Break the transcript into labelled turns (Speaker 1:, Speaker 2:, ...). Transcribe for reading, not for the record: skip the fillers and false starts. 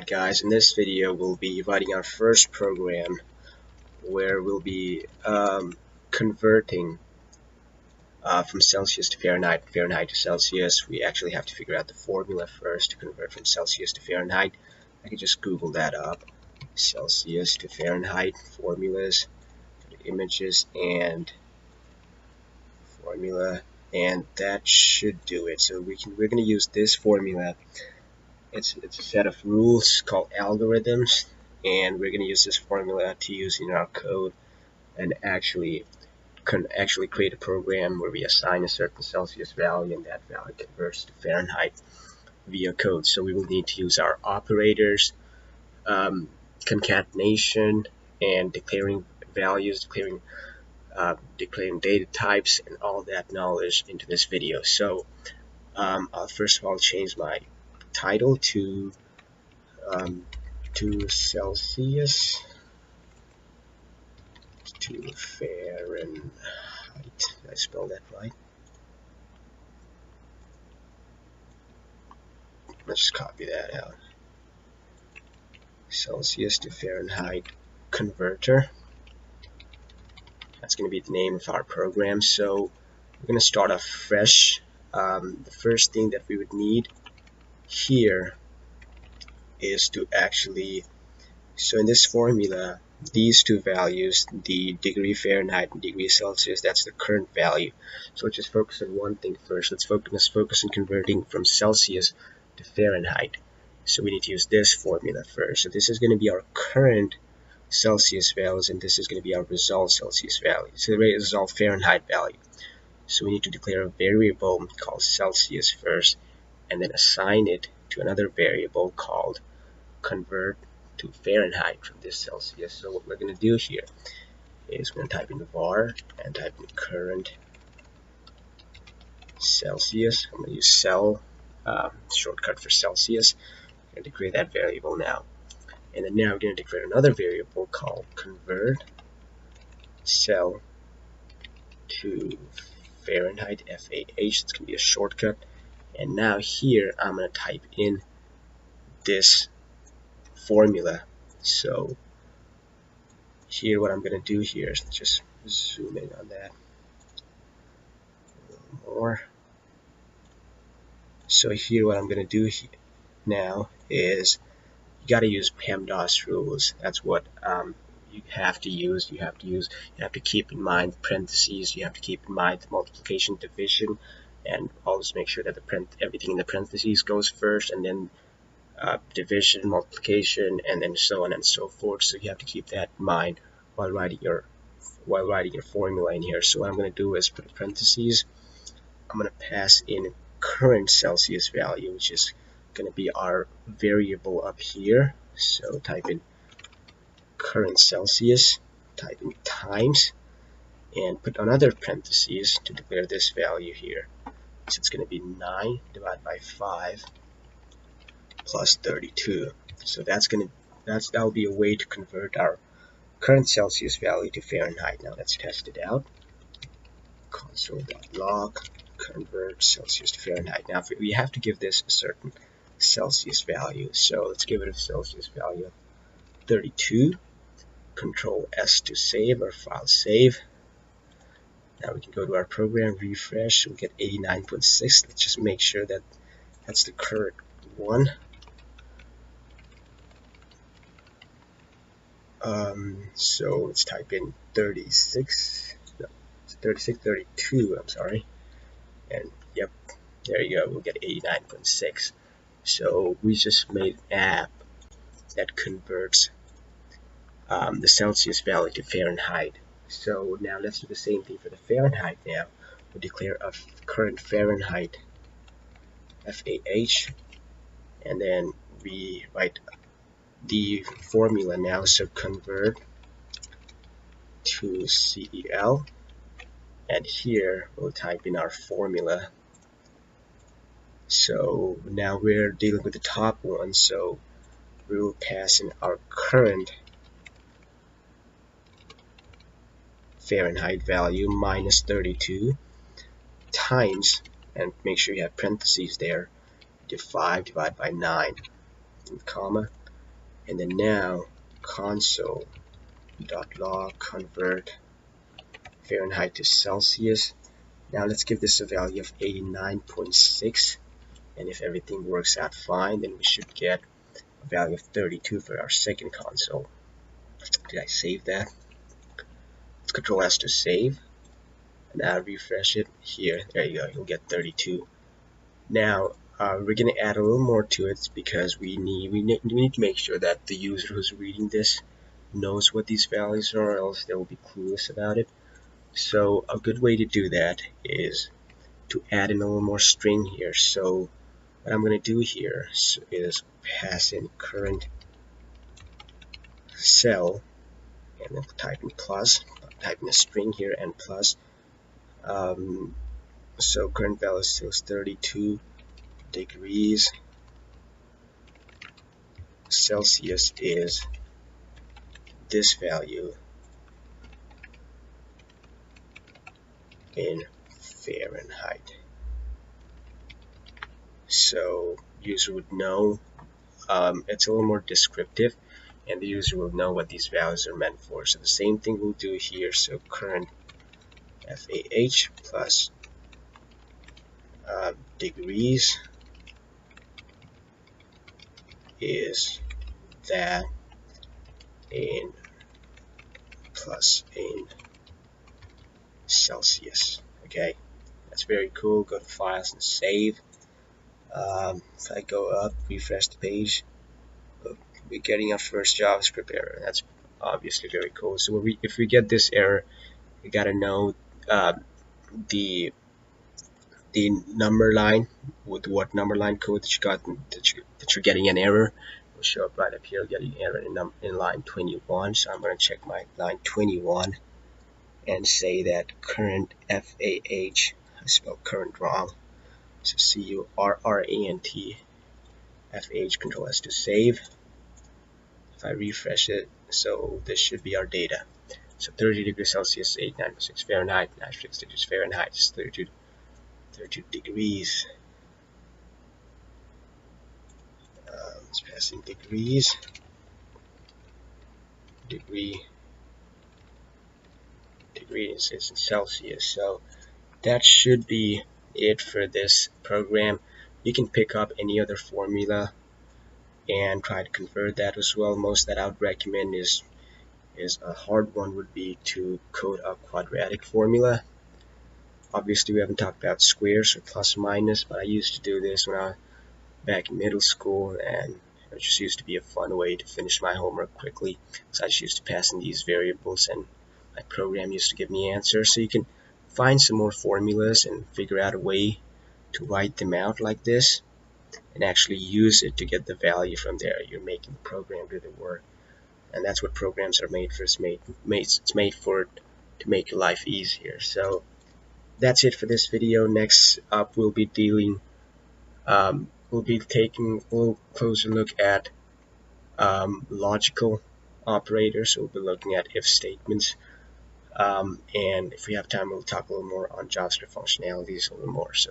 Speaker 1: Alright guys, in this video we'll be writing our first program where we'll be converting from Celsius to Fahrenheit, Fahrenheit to Celsius. We actually have to figure out the formula first to convert from Celsius to Fahrenheit. I can just Google that up. Celsius to Fahrenheit formulas, images, and formula, and that should do it. So we're going to use this formula. It's a set of rules called algorithms, and we're going to use this formula to use in our code and actually create a program where we assign a certain Celsius value, and that value converts to Fahrenheit via code. So we will need to use our operators, concatenation, and declaring values, declaring data types, and all that knowledge into this video. So I'll first of all change my title to Celsius to Fahrenheit. Did I spell that right? Let's just copy that out. Celsius to Fahrenheit converter. That's going to be the name of our program. So we're going to start off fresh. The first thing that we would need here is to actually, so in this formula, these two values, the degree Fahrenheit and degree Celsius, that's the current value. So let's just focus on one thing first. Let's focus on converting from Celsius to Fahrenheit. So we need to use this formula first. So this is going to be our current Celsius values, and this is going to be our result Celsius value. So the result Fahrenheit value. So we need to declare a variable called Celsius first, and then assign it to another variable called convert to Fahrenheit from this Celsius. So what we're going to do here is we're going to type in the var and type in current Celsius. I'm going to use cell shortcut for Celsius. I'm going to declare that variable now. And then now we're going to declare another variable called convert cell to Fahrenheit, FAH. It's going to be a shortcut. And now here I'm going to type in this formula. So here what I'm going to do here is just zoom in on that a little more. So here what I'm going to do now is you got to use PEMDAS rules. That's what you have to use. You have to keep in mind parentheses. You have to keep in mind multiplication, division, and always make sure that everything in the parentheses goes first, and then division, multiplication, and then so on and so forth. So you have to keep that in mind while writing your formula in here. So what I'm going to do is put parentheses. I'm going to pass in current Celsius value, which is going to be our variable up here. So type in current Celsius, type in times, and put another parentheses to declare this value here. So it's going to be 9 divided by 5 plus 32. So that'll be a way to convert our current Celsius value to Fahrenheit. Now let's test it out. Console.log convert Celsius to Fahrenheit. Now we have to give this a certain Celsius value. So let's give it a Celsius value of 32. Control S to save our file save. Now we can go to our program, refresh, we'll get 89.6. Let's just make sure that that's the correct one. So let's type in 32, I'm sorry. And yep, there you go, we'll get 89.6. So we just made an app that converts the Celsius value to Fahrenheit. So now let's do the same thing for the Fahrenheit now. We'll declare a current Fahrenheit, FAH, and then we write the formula now. So convert to CEL, and here we'll type in our formula. So now we're dealing with the top one, so we will pass in our current Fahrenheit value minus 32 times, and make sure you have parentheses there, 5 divided by 9, and comma, And then now console.log convert Fahrenheit to Celsius. Now let's give this a value of 89.6, and if everything works out fine, then we should get a value of 32 for our second console. Did I save that? Let's Control S to save, and now refresh it here. There you go, you'll get 32. Now we're going to add a little more to it because we need to make sure that the user who's reading this knows what these values are, or else they will be clueless about it. So a good way to do that is to add in a little more string here. So what I'm going to do here is pass in current cell, and then type in plus, type in a string here and plus. So current value is 32 degrees Celsius is this value in Fahrenheit. So user would know, it's a little more descriptive, and the user will know what these values are meant for. So the same thing we'll do here. So current FAH plus degrees is that in plus in Celsius. Okay, that's very cool. Go to files and save. If I go up, refresh the page, we're getting our first JavaScript error. That's obviously very cool. So if we get this error, we gotta know the number line, with what number line code that you got, that you're getting an error. Will show up right up here, getting error in line 21. So I'm going to check my line 21 and say that current FAH, I spelled current wrong, so CURRANT FAH, Control S to save. If I refresh it, so this should be our data. So 30 degrees Celsius, 89.6 Fahrenheit, 96 degrees Fahrenheit is 32 degrees. Let's pass in degrees, degree is in Celsius. So that should be it for this program. You can pick up any other formula and try to convert that as well. Most that I would recommend is a hard one would be to code a quadratic formula. Obviously we haven't talked about squares or plus minus, but I used to do this when I was back in middle school, and it just used to be a fun way to finish my homework quickly. So I just used to pass in these variables, and my program used to give me answers. So you can find some more formulas and figure out a way to write them out like this and actually use it to get the value from there. You're making the program do the work, and that's what programs are made for. It's made for to make your life easier. So that's it for this video. Next up, we'll be taking a little closer look at logical operators. So we'll be looking at if statements, and if we have time, we'll talk a little more on JavaScript functionalities a little more. So